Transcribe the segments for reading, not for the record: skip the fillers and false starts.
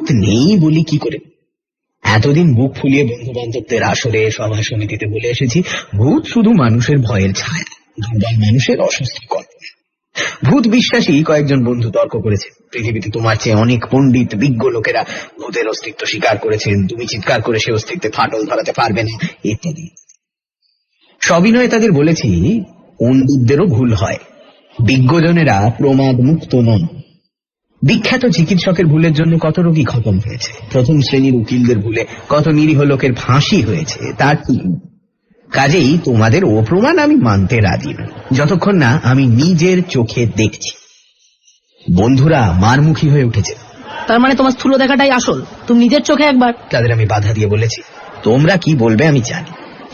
ভূত নেই বলি কি করে? এতদিন বুক ফুলিয়ে বন্ধু বান্ধবদের আসরে, সভা সমিতিতে বলে এসেছি, ভূত শুধু মানুষের ভয়ের ছায়া, দুর্বল মানুষের অসুস্থ কল্পনা। ভূত বিশ্বাসী কয়েকজন বন্ধু তর্ক করেছে, পৃথিবীতে তোমার চেয়ে অনেক পণ্ডিত বিজ্ঞ লোকেরা ভূতের অস্তিত্ব স্বীকার করেছেন, তুমি চিৎকার করে সে অস্তিত্বে ফাটল ধরাতে পারবে না, ইত্যাদি। সবিনয়ে তাদের বলেছি, পণ্ডিতদেরও ভুল হয়, বিজ্ঞজনেরা প্রমাদ মুক্ত নন। বিখ্যাত চিকিৎসকের ভুলের জন্য কত রোগী খতম হয়েছে, প্রথম শ্রেণীর উকিলদের ভুলে কত নিরীহ লোকের ফাঁসি হয়েছে, তার ঠিক নেই। কাজেই তোমাদের ও প্রমাণ আমি মানতে রাজি না, যতক্ষণ না আমি নিজের চোখে দেখছি। বন্ধুরা মারমুখী হয়ে উঠেছে। তার মানে তোমার স্থূল দেখাটাই আসল, তুমি নিজের চোখে একবার। তাদের আমি বাধা দিয়ে বলেছি, তোমরা কি বলবে আমি জানি,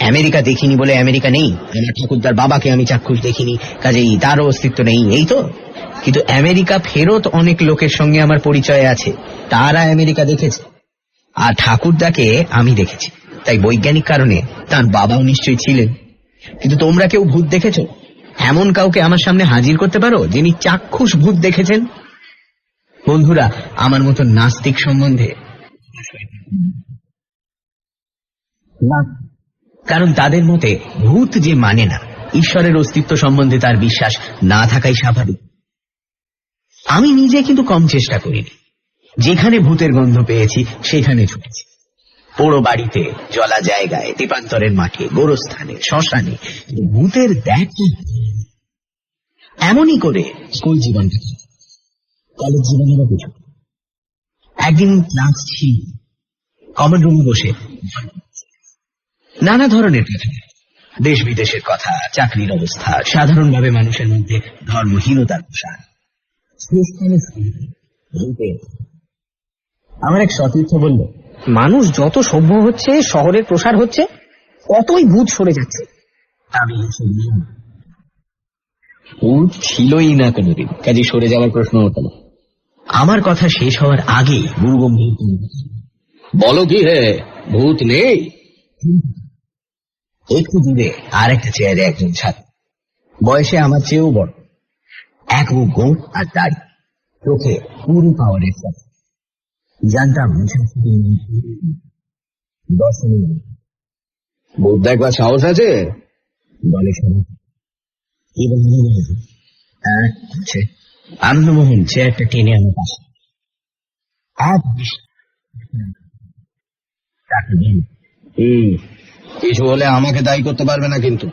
আমেরিকা দেখিনি বলে আমেরিকা নেই, আমার ঠাকুরদার বাবাকে আমি চাক্ষুষ দেখিনি, কাজেই তারও অস্তিত্ব নেই, এই তো। কিন্তু আমেরিকা ফেরত অনেক লোকের সঙ্গে আমার পরিচয় আছে, তারা আমেরিকা দেখেছে, আর ঠাকুরদাকে আমি দেখেছি, তাই বৈজ্ঞানিক কারণে তার বাবাও নিশ্চয়ই ছিলেন। কিন্তু তোমরা কেউ ভূত দেখেছ? এমন কাউকে আমার সামনে হাজির করতে পারো যিনি চাক্ষুষ ভূত দেখেছেন? বন্ধুরা আমার মতো নাস্তিক সম্বন্ধে না, কারণ তাদের মতে ভূত যে মানে না, ঈশ্বরের অস্তিত্ব সম্বন্ধে তার বিশ্বাস না থাকাই স্বাভাবিক। আমি নিজে কিন্তু কম চেষ্টা করিনি, যেখানে ভূতের গন্ধ পেয়েছি সেখানে ছুটেছি। পোড়ো বাড়িতে, জলা জায়গায়, দীপান্তরের মাঠে, গোরস্থানে, শ্মশানে, ভূতের দেখা। এমনই করে স্কুল জীবন, কলেজ জীবনেরও কিছু। একদিন ক্লাস ছিল, কমন রুমে বসে নানা ধরনের কথা, দেশ বিদেশের কথা, চাকরির অবস্থা, সাধারণভাবে মানুষের মধ্যে ধর্মহীনতার প্রসার। আমার এক সতীর্থ বলল, মানুষ যত সভ্য হচ্ছে, শহরের প্রসার হচ্ছে, কতই ভূত সরে যাচ্ছে। আমি ভূত ছিলই না কোনোদিন, কাজে সরে যাওয়ার প্রশ্ন হতো না। আমার কথা শেষ হওয়ার আগে গুরু গম্ভীর বলো কি হে, ভূত নেই? একটু দূরে আর একটা চেয়ারে একজন ছাত্র, বয়সে আমার চেয়েও বড়, এক মুখ গোঁফ আর দাড়ি, চোখে পুরো পাওয়ারের কথা। জানতাম ভূত দেখবার সাহস আছে বলে। হ্যাঁ আছে। আনন্দমোহন চেয়ারটা টেনে আমার পাশে, কিছু হলে আমাকে দায়ী করতে পারবে না কিন্তু।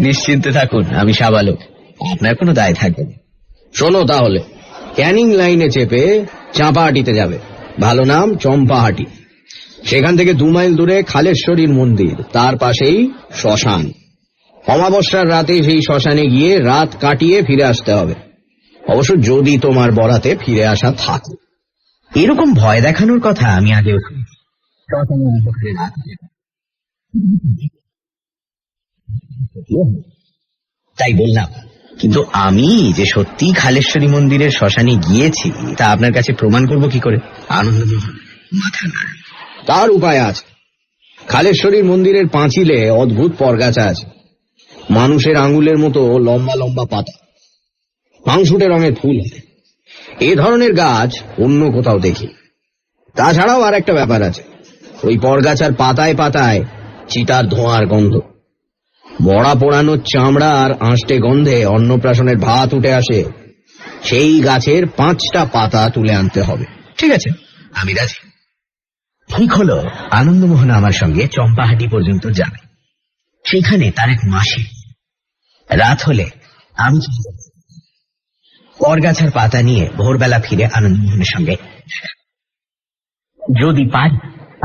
নিশ্চিন্তে থাকুন, আমি সাবালক, আপনার কোনো দায় থাকবে না। শোনো তাহলে, ক্যানিং লাইনে চেপে চাঁপাহাটিতে যাবে, ভালো নাম চম্পাহাটি। সেখান থেকে 2 মাইল দূরে খালেশ্বরীর মন্দির, তার পাশেই শ্মশান। অমাবস্যার রাতে সেই শ্মশানে গিয়ে রাত কাটিয়ে ফিরে আসতে হবে, অবশ্য যদি তোমার বরাতে ফিরে আসা থাকে। এরকম ভয় দেখানোর কথা আমি আগেও শুনেছি। তাই বললাম, কিন্তু আমি যে সত্যি খালেশ্বরী মন্দিরের শ্মশানে গিয়েছি তা আপনার কাছে প্রমাণ করব কি করে? আনন্দমোহন মাথা নাড়ল। তার উপায় আছে। খালেশ্বরীর মন্দিরের পাঁচিলে অদ্ভুত পরগাছা আছে, মানুষের আঙুলের মতো লম্বা লম্বা পাতা, পাংশুটে রঙের ফুল হয়। এ ধরনের গাছ অন্য কোথাও দেখি। তাছাড়াও আর একটা ব্যাপার আছে, ওই পরগাছার পাতায় পাতায় চিতার ধোঁয়ার গন্ধ। মরা পোড়ানোর চামড়া আর আঁশটে গন্ধে অন্নপ্রাশনের ভাত উঠে আসে। সেই গাছের 5টা পাতা তুলে আনতে হবে। ঠিক আছে, আমি রাজি। ঠিক হলো, আনন্দমোহন আমার সঙ্গে চম্পাহাটি পর্যন্ত যাবে। সেখানে তার এক মাসি। রাত হলে আমি পরগাছার পাতা নিয়ে ভোরবেলা ফিরে আনন্দমোহনের সঙ্গে, যদি পারি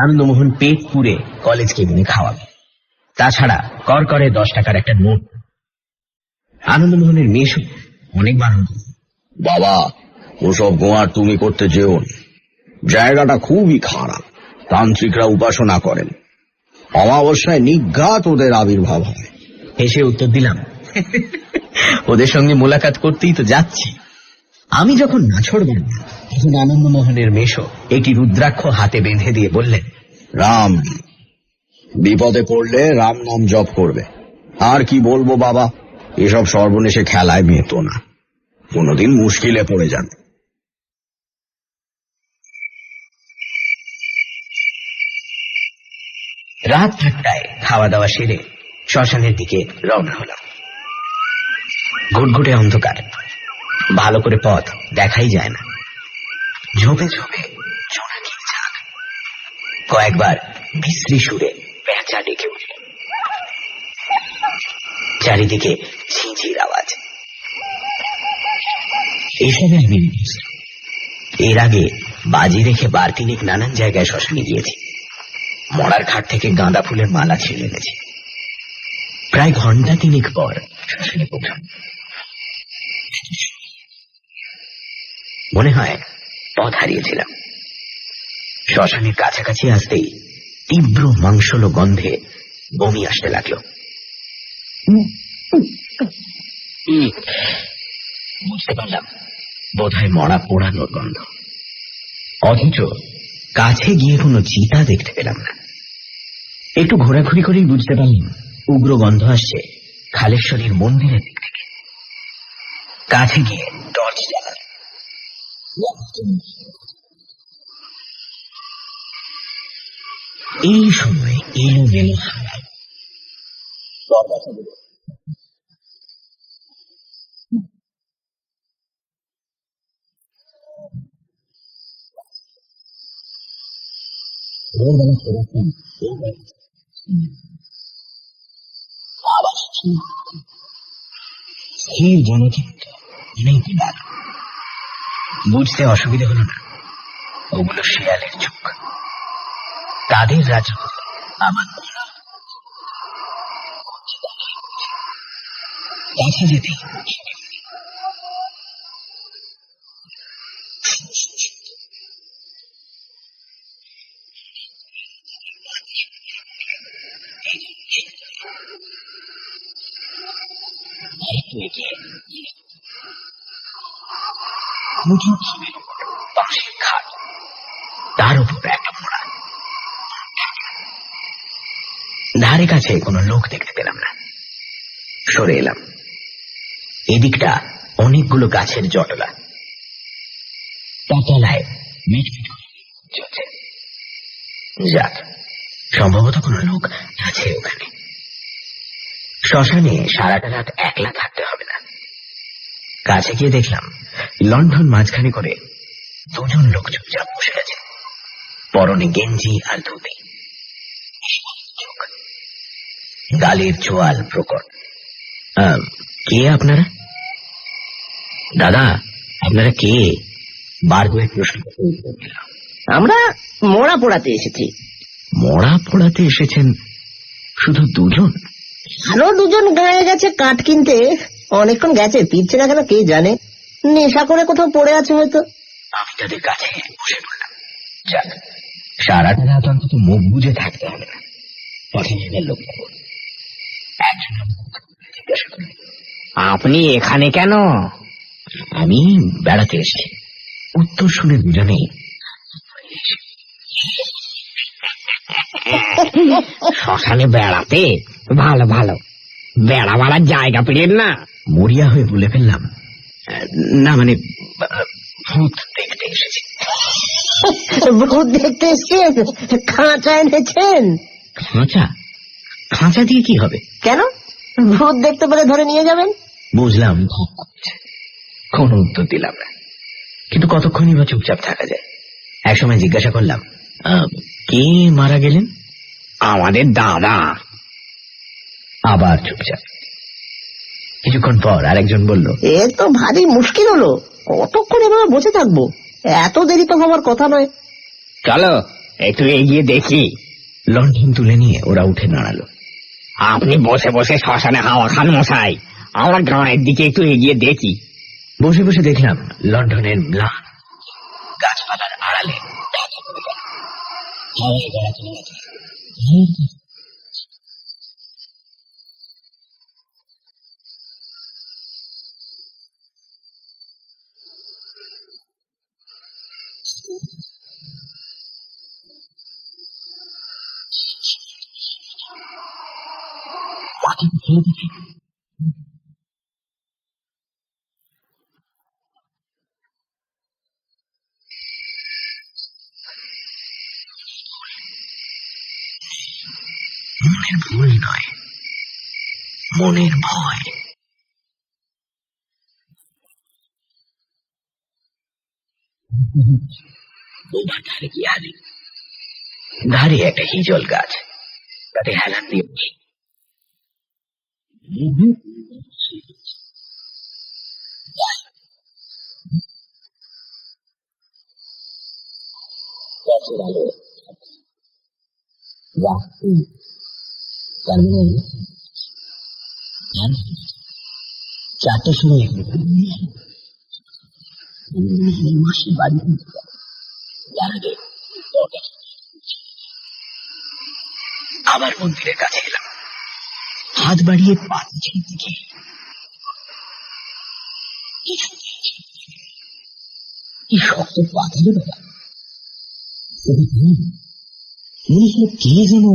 আনন্দমোহন পেট পুরে কলেজ কেবিনে খাওয়াবে। তাছাড়া করকরে 10 টাকার একটা নোট। আনন্দমোহনের মেশো অনেক বারণ, বাবা ওসব গোয়ার তুমি করতে যেও না, জায়গাটা খুবই খারাপ, তান্ত্রিকরা উপাসনা করেন, অমাবস্যায় নিঘাত ওদের আবির্ভাব হয়। হেসে উত্তর দিলাম, ওদের সঙ্গে মোলাকাত করতেই তো যাচ্ছি। আমি যখন নাছড় বাঁধলাম, তখন আনন্দমোহনের মেশো একটি রুদ্রাক্ষ হাতে বেঁধে দিয়ে বললেন, রাম, বিপদে পড়লে রাম নাম জপ করবে। আর কি বলবো বাবা, এসব সর্বনেশে খেলায় মেতো না, কোনোদিন মুশকিলে পড়ে যান। রাত 8টায় খাওয়া দাওয়া সেরে শ্মশানের দিকে রওনা হলাম। ঘুটঘুটে অন্ধকার, ভালো করে পথ দেখাই যায় না। ঝোপে ঝোপে জোনাকি ঝাঁক। কয়েকবার বিশ্রী সুরে পেঁচা ডেকে উঠল। চারিদিকে ঝিঁঝির আওয়াজ। এসবে আমি এর আগে বাজি রেখে বার তিনেক নানান জায়গায় শ্মশানে গিয়েছি। মরার ঘাট থেকে গাঁদা ফুলের মালা ছিঁড়ে এনেছি। প্রায় ঘন্টা তিনেক পর শ্মশানে পৌঁছাম। মনে হয় পথ হারিয়েছিলাম। শ্মশানের কাছাকাছি আসতেই তীব্র মাংসল গন্ধে বমি আসতে লাগলো। বুঝতে পারলাম বোধহয় মরা পোড়ানোর গন্ধ। অথচ কাছে গিয়ে কোনো চিতা দেখতে পেলাম না। একটু ঘোরাঘুরি করেই বুঝতে পারলাম উগ্র গন্ধ আসছে খালেশ্বরীর মন্দিরের দিক থেকে। কাছে গিয়ে টর্চ জ্বালালাম। এই সময় এলো মেলো হাওয়ায় স্থির জনচিত্ত অনেক বিরাট। বুঝতে অসুবিধা হলো না ওগুলো শেয়ালের চোখ। তাদের রাজা আমার কাছে যেতে বাঁশের খাট, তার উপর একটা মোড়া। ধারে কাছে কোনো লোক দেখতে পেলাম না। সরে এলাম। এদিকটা অনেকগুলো গাছের জটলা। তলায় মিটমিট চলছে। যাক, সম্ভবত কোনো লোক আছে ওখানে। শ্মশানে সারাটা রাত একলা থাকতে হবে না। কাছে গিয়ে দেখলাম লণ্ঠন মাঝখানে করে দুজন লোক চুপচাপ বসে আছে, পরনে গেঞ্জি আর ধুতি, গালের চোয়াল প্রকট। কে আপনারা? দাদা, আপনারা কে? বার কয়েক প্রশ্ন করতে উত্তর দিলাম। আমরা মরা পোড়াতে এসেছি। মরা পোড়াতে এসেছেন শুধু দুজন? আরো দুজন গায়ে গেছে কাঠ কিনতে, অনেকক্ষণ গেছে, ফিরছে না কেন কে জানে। নেশা করে কোথাও পড়ে আছে হয়তো। আমি তাদের কাছে বসে পড়লাম। যাক, সারাটা রাত অন্তত মুখ বুঝে থাকতে হবে না। পছন্দের লোক পাবো। একজন জিজ্ঞাসা করলেন, আপনি এখানে কেন? আমি বেড়াতে এসেছি। উত্তর শুনে দুজনেই শ্মশানে বেড়াতে? ভালো ভালো, বেড়াবার জায়গা পেলেন না? মরিয়া হয়ে বলে ফেললাম, না মানে ভূত দেখতে এসেছি। ভূত দেখতে এসেছেন? খাঁচা এনেছেন? খাঁচা? খাঁচা দিয়ে কি হবে? কেন, ভূত দেখতে পেলে ধরে নিয়ে যাবেন। বুঝলাম ভয় করছে। কোনো উত্তর দিলাম না, কিন্তু কতক্ষণই বা চুপচাপ থাকা যায়। একসময় জিজ্ঞাসা করলাম, কে মারা গেলেন? আমাদের দাদা। আবার চুপচাপ। কিছুক্ষণ পর আরেকজন বলল, এ তো ভারী মুশকিল হলো, কতক্ষণ এভাবে বসে থাকবো? এত দেরি তো হওয়ার কথা নয়। চলো একটু এগিয়ে দেখি। লণ্ঠন তুলে নিয়ে ওরা উঠে দাঁড়ালো। আপনি বসে বসে শ্মশানে হাওয়া খান মশাই, আমরা গ্রামের দিকে একটু এগিয়ে দেখি। বসে বসে দেখলাম লণ্ঠনের ম্লান গাছপালার আড়ালে ঢাকা পড়ে গেল। হাওয়ায় বেড়াতে বেড়াতে চোখের ভুল নয়, মনের ভয়। ধারে একটা হিজল গাছ, তাতে হেলান দিয়ে বসে। চারটের সময় বাড়ি আবার মন্দিরের কাছে এলাম। হাত বাড়িয়ে পাচ্ছি দিকে কি শক্ত পাথরের ব্যাপার। মনে হলো কে যেন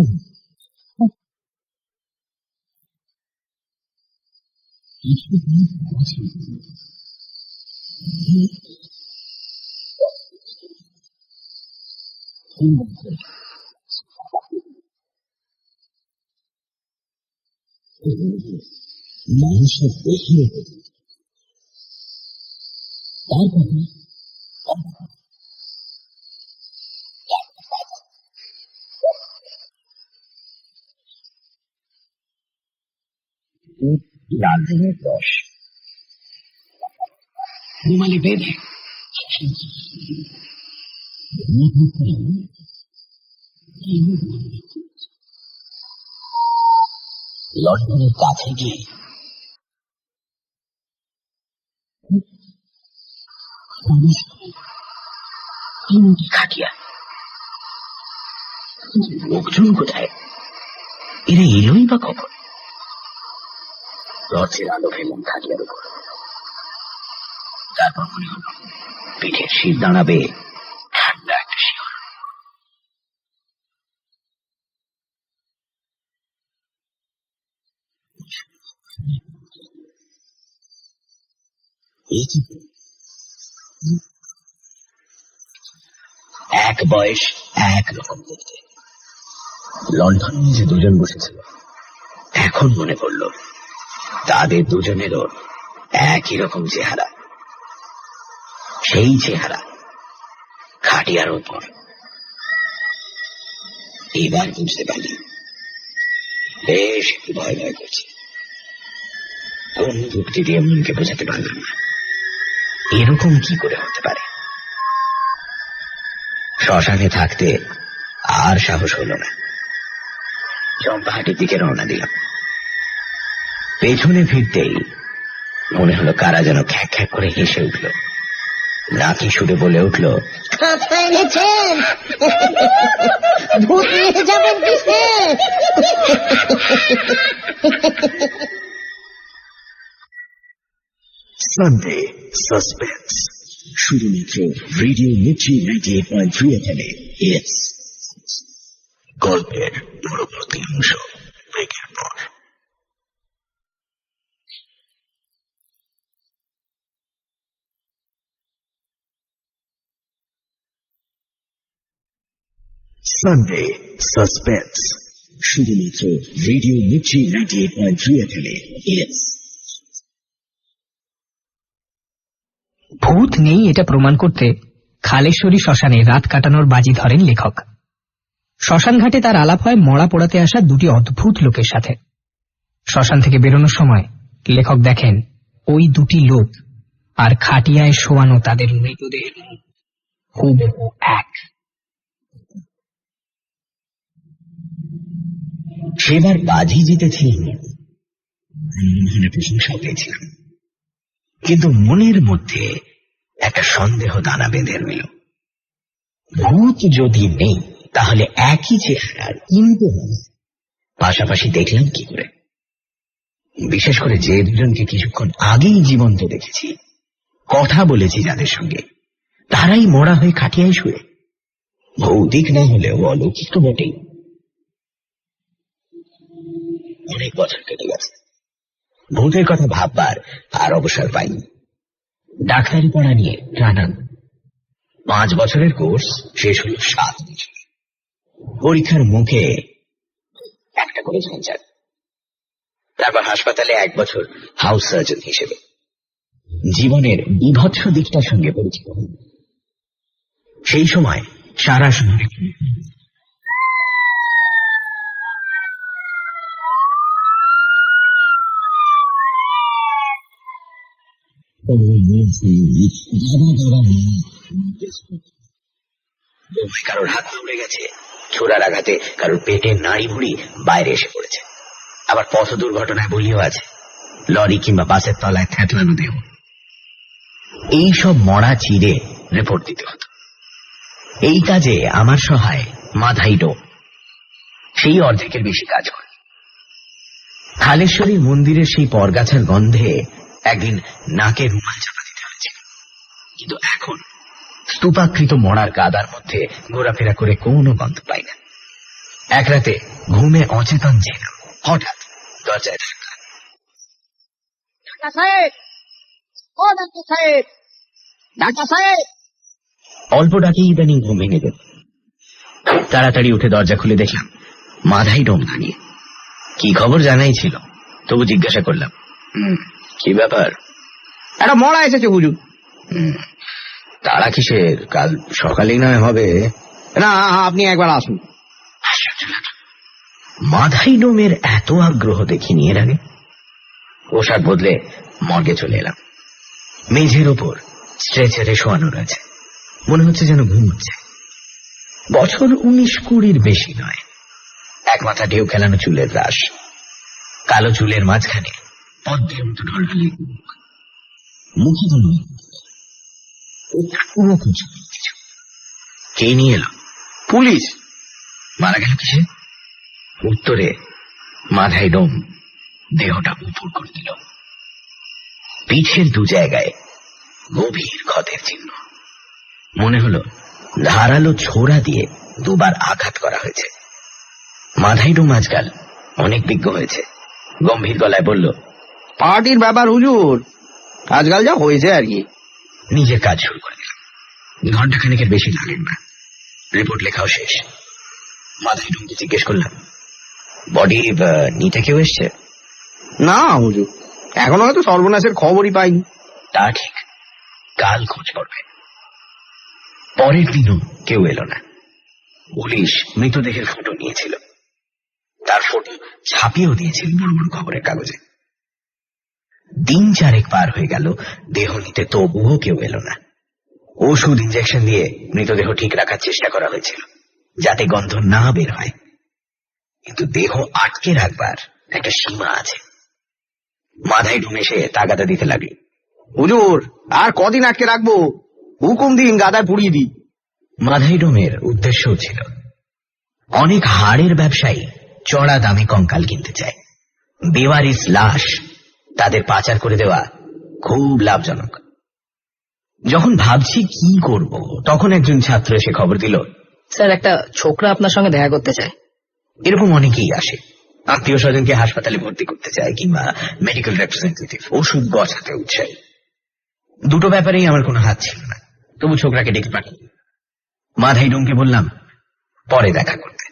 মানুষের দেহে তার লাল রঙের রস রুমালে বেঁধে লন্ডনের কাছে গিয়ে খাটিয়া লোকজন কোথায়? এরা এলোই বা কখন? টর্চের আলো ফেললাম খাটিয়ার উপর। তারপর মনে হলো পিঠের শীত দাঁড়াবে, ঠান্ডা একটা শিহরণ। এক বয়স, এক রকম দেখতে। লন্ডনে যে দুজন বসেছিল, এখন মনে পড়ল তাদের দুজনেরও একই রকম চেহারা। সেই চেহারা খাটিয়ার উপর। এবার বুঝতে পারলি বেশ একটু ভয় ভয় করছে। কোন যুক্তি দিয়ে মনকে বোঝাতে পারলাম না এরকম কি করে হতে পারে। শ্মশানে থাকতে আর সাহস হলো না। চম্পাহাটির দিকে রওনা দিলাম। পেছনে ফিরতেই মনে হলো কারা যেন খ্যাক খ্যাক করে হেসে উঠল। নাকি সুরে বলে উঠল, ভূত নিয়ে যাবেন কিসে? সানডে সাসপেন্স শুধুমাত্র রেডিও মির্চি 98.3 এখানে। গল্পের পরবর্তী অংশ ব্রেকের পর। সানডে সাসপেন্স শুধুমাত্র রেডিও মির্চি 98.3 এখানে। ভূত নেই এটা প্রমাণ করতে খালেশ্বরী শ্মশানে রাত কাটানোর বাজি ধরেন লেখক। শ্মশান ঘাটে তার আলাপ হয় মরা পোড়াতে আসা দুটি অদ্ভুত লোকের সাথে। শ্মশান থেকে বেরোনোর সময় লেখক দেখেন ওই দুটি লোক আর খাটিয়ায় শোয়ানো তাদের মৃতদেহের হুবহু এক। সেবার বাজি জিতেছিলাম, মনে প্রশংসা পেয়েছিলাম, কিন্তু মনের মধ্যে একটা সন্দেহ দানা বেঁধে রইল। ভূত যদি নেই তাহলে একই চেহারার কিন্তু পাশাপাশি দেখলাম কি করে? বিশেষ করে যে দুজনকে কিছুক্ষণ আগেই জীবন্ত দেখেছি, কথা বলেছি যাদের সঙ্গে, তারাই মরা হয়ে খাটিয়ায় শুয়ে। ভৌতিক না হলেও অলৌকিক তো বটেই। অনেক বছর কেটে গেছে, ভূতের কথা ভাববার আর অবসর পাইনি। ডাক্তারি পড়া নিয়ে টানান 5 বছরের কোর্স শেষ হল 7 বছর। পরীক্ষার মুখে একটা করে ঝঞ্ঝাট। তারপর হাসপাতালে 1 বছর হাউস সার্জন হিসেবে জীবনের বিভৎস দিকটার সঙ্গে পরিচিত হন। সেই সময় সারা শহরে কারোর হাত কামড়ে গেছে, ছোড়ার আঘাতে কারোর পেটের নাড়ি ভুড়ি বাইরে এসে পড়েছে। আবার পথ দুর্ঘটনায় বলিও আছে, লরি কিংবা বাসের তলায় থ্যাতলানো দেহ। এইসব মরা চিরে রিপোর্ট দিতে হতো। এই কাজে আমার সহায় মাধাই ডোম। সেই অর্ধেকের বেশি কাজ করে। খালেশ্বরী মন্দিরের সেই পরগাছার গন্ধে একদিন নাকে রুমাল চাপা দিতে হয়েছিল, কিন্তু এখন স্তূপাকৃত মরার গাদার মধ্যে ঘোরাফেরা করে কোনো গন্ধ পাই না। এক রাতে ঘুমে অচেতন ছিলাম, হঠাৎ দরজায় ধাক্কা। অল্প ডাকেই ইদানিং ঘুম ভেঙে গেল। তাড়াতাড়ি উঠে দরজা খুলে দেখলাম মাধাই ডোম দাঁড়িয়ে। কি খবর জানাই ছিল, তবু জিজ্ঞাসা করলাম, কি ব্যাপার? একটা মরা এসেছে হুজুর। তারা কিসের? কাল সকালেই নয় হবে? না, আপনি একবার আসুন। মাধাই ডোমের এত আগ্রহ দেখিনি এর আগে। পোশাক বদলে মর্গে চলে এলাম। মেঝের ওপর স্ট্রেচারে শোয়ানো রয়েছে, মনে হচ্ছে যেন ঘুমোচ্ছে। বছর 19-20 বেশি নয়। এক মাথা ঢেউ খেলানো চুলের রাশ, কালো চুলের মাঝখানে পদ্মের মতো ঢলঢলে মুখে কিছু। কে নিয়ে এলো? পুলিশ। মারা গেল কিসে? উত্তরে মাধাই ডোম দেহটা উপর করে দিল। পিঠের 2 জায়গায় গভীর ক্ষতের চিহ্ন। মনে হলো ধারালো ছোরা দিয়ে 2 বার আঘাত করা হয়েছে। মাধাই ডোম আজকাল অনেক বিজ্ঞ হয়েছে। গম্ভীর গলায় বলল, পার্টির ব্যাপার হুজুর, আজকাল যা হয়েছে আর কি। নিজের কাজ শুরু করে দিলাম। ঘন্টাখানেকের বেশি লাগেন না, রিপোর্ট লেখাও শেষ। মাধাই ডোমকে জিজ্ঞেস করলাম, বডি নিতে কেউ এসছে? না হুজুর, এখনো হয়তো সর্বনাশের খবরই পাইনি। তা ঠিক, কাল খোঁজ করবে। পরের দিনও কেউ এলো না। পুলিশ মৃতদেহের ফটো নিয়েছিল, তার ফটো ছাপিয়েও দিয়েছিল বড় বড় খবরের কাগজে। 3-4 পার হয়ে গেল, দেহ নিতে তবুও কেউ এলো না। ওষুধ ইঞ্জেকশন দিয়ে মৃতদেহ ঠিক রাখার চেষ্টা করা হয়েছিল, যাতে গন্ধ না বের হয়, কিন্তু দেহ আটকে রাখবার একটা সীমা আছে। মাধাই ডোম এসে তাগাদা দিতে লাগলো, হুজুর আর কদিন আটকে রাখবো? হুকুম দিন, গাদায় পুড়িয়ে দিই। মাধাই ডোমের উদ্দেশ্যও ছিল, অনেক হাড়ের ব্যবসায়ী চড়া দামে কঙ্কাল কিনতে চায়। বেওয়ারিশ লাশ তাদের পাচার করে দেওয়া খুব লাভজনক। যখন ভাবছি কি করব, তখন একজন ছাত্র এসে খবর দিল, স্যার, একটা ছোকরা আপনার সঙ্গে দেখা করতে চায়। এরকম অনেকেই আসে। আত্মীয় স্বজনকে হাসপাতালে ভর্তি করতে চায়, কিংবা মেডিকেল রিপ্রেজেন্টেটিভ ওষুধ গছাতে উৎসাহী। দুটো ব্যাপারেই আমার কোনো হাত ছিল না, তবু ছোকরাকে ডেকে পাঠাই। মাধাই ডোমকে বললাম পরে দেখা করতে।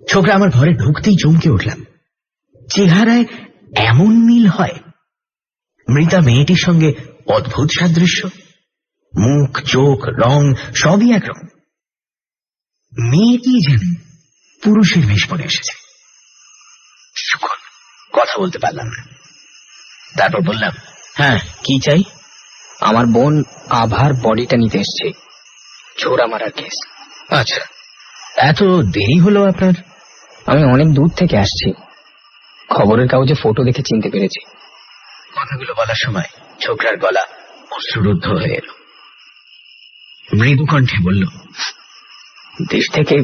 ছোকরা আমার ঘরে ঢুকতেই চমকে উঠলাম। চেহারায় এমন মিল হয়! মৃতা মেয়েটির সঙ্গে অদ্ভুত সাদৃশ্য, মুখ, চোখ, রং সবই একরকম। মেয়েটি যেন পুরুষের বেশ পরে এসেছে। কিছুক্ষণ কথা বলতে পারলাম না, তারপর বললাম, হ্যাঁ কি চাই? আমার বোন আভার বডিটা নিতে এসছে, ছোড়া মারার কেস। আচ্ছা, এত দেরি হলো আপনার? আমি অনেক দূর থেকে আসছি, খবরের কাগজে ফটো দেখে চিনতে পেরেছি। কথাগুলো বলার সময় ছোকরার গলা অশ্রুরুদ্ধ হয়ে এলো। মৃদু কণ্ঠে বলল, দেশ থেকে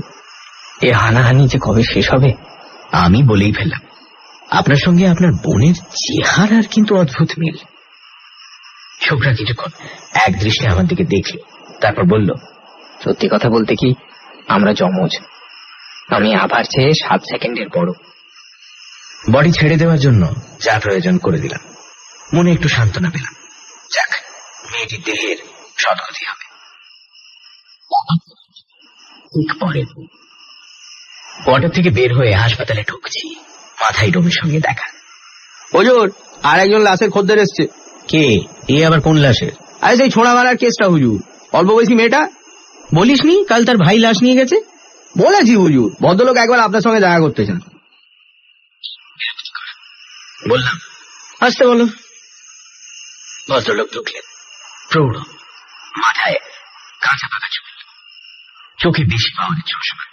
এ হানাহানি যে কবে শেষ হবে? আমি বলেই ফেললাম, আপনার সঙ্গে আপনার বোনের চেহারার কিন্তু অদ্ভুত মিল। ছোকরা কিছুক্ষণ এক দৃষ্টে আমার দিকে দেখল, তারপর বলল, সত্যি কথা বলতে কি, আমরা যমজ। আমি আভার চেয়ে 7 সেকেন্ডের বড়। বডি ছেড়ে দেওয়ার জন্য যা প্রয়োজন করে দিলাম। মনে একটু সান্ত্বনা পেলাম। যাক, মেয়েটির দেহের সদ্গতি হবে। ঠিক পরের কোয়ার্টার থেকে বের হয়ে হাসপাতালে ঢুকছি, মাথায় ডোমের সঙ্গে দেখা। হুজুর, আর একজন লাশের খদ্দের এসছে। কে? এ আবার কোন লাশের? আরে সেই ছোঁড়া মারার কেসটা হুজুর, অল্প বয়সী মেয়েটা। বলিসনি কাল তার ভাই লাশ নিয়ে গেছে? বলেছি হুজুর, ভদ্রলোক একবার আপনার সঙ্গে দেখা করতে চান। বললাম আসতে বলো। ভদ্রলোক ঢুকলেন, প্রৌঢ়, মাথায় কাঁচা পাকা চুল, চোখে বেশি পাওয়ার চশমা,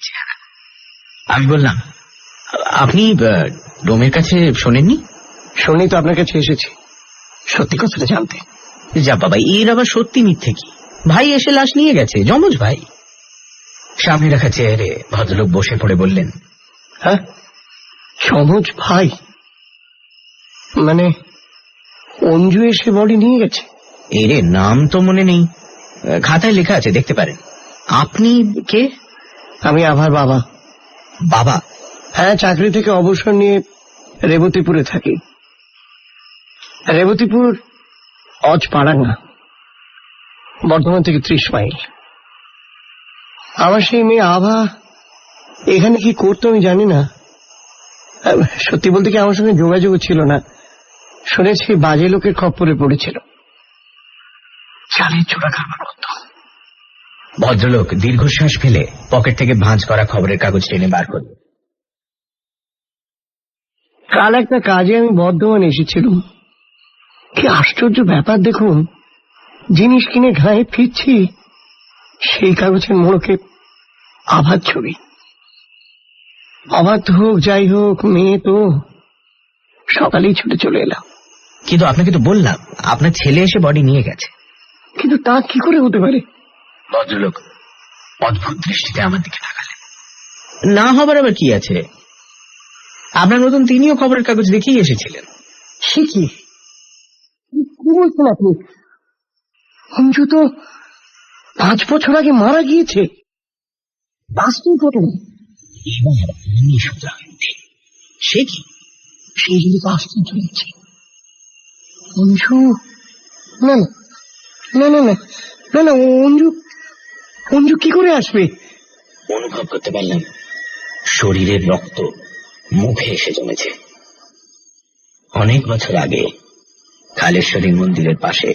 চেহারা। আমি বললাম, আপনি ডোমের কাছে শোনেননি? শুনি তো আপনার কাছে এসেছি, সত্যি কথাটা জানতে। যা বাবা, এর আবার সত্যি মিথ্যে কি? ভাই এসে লাশ নিয়ে গেছে, যমজ ভাই। সামনে রাখা চেয়ারে ভদ্রলোক বসে পড়ে বললেন, হ্যাঁ, সমজ ভাই? মানে অঞ্জু এসে বডি নিয়ে গেছে? এরে নাম তো মনে নেই, খাতায় লেখা আছে, দেখতে পারেন। আপনি কে? আমি আভার বাবা। বাবা? হ্যাঁ, চাকরি থেকে অবসর নিয়ে রেবতীপুরে থাকি। রেবতীপুর অজপাড়াঙ্গা, বর্ধমান থেকে 30 মাইল। আমার সেই মেয়ে আভা এখানে কি করতো আমি জানি না। সত্যি বলতে কি আমার সঙ্গে যোগাযোগ ছিল না, শুনেছি বাজে লোকের খপ্পরে পড়েছিল, চালের চোরা খাবার করত। ভদ্রলোক দীর্ঘশ্বাস ফেলে পকেট থেকে ভাঁজ করা খবরের কাগজ টেনে বার করল। কাল একটা কাজে আমি বর্ধমান এসেছিলাম। কি আশ্চর্য ব্যাপার দেখুন, জিনিস কিনে ঘায়ে ফিরছি, সেই কাগজের মোড়কে আভার ছবি। অবাধ্য হোক যাই হোক, মেয়ে তো সকালেই ছুটে চলে এলাম। কিন্তু আপনাকে তো বললাম আপনার ছেলে এসে বডি নিয়ে গেছে। কিন্তু তা কি করে হতে পারে? ভদ্রলোক অদ্ভুত দৃষ্টিতে আমার দিকে তাকালেন। না হবার আবার কি আছে, আপনার মতন তিনিও খবরের কাগজ দেখেই এসেছিলেন। সে কি বলছেন আপনি? অঞ্জু তো 5 বছর আগে মারা গিয়েছে, বাস্তব ঘটনা। এবার আমি শুধরালেন। সে কি? সেই জন্য তো আশ্চর্য হচ্ছে। অঞ্জু, না না না না না না না, অঞ্জু অঞ্জু কি করে আসবে? অনুভব করতে পারলাম শরীরের রক্ত মুখে এসে জমেছে। অনেক বছর আগে কালেশ্বরী মন্দিরের পাশে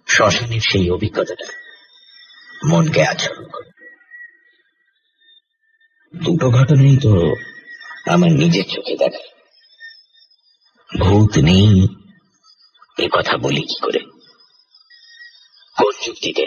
শ্মশানের সেই অভিজ্ঞতাটা মনকে আচ্ছন্ন করে। দুটো ঘটনাই তো আমার নিজের চোখে দেখা। ভূত নেই এ কথা বলি কি করে? কোন যুক্তিতে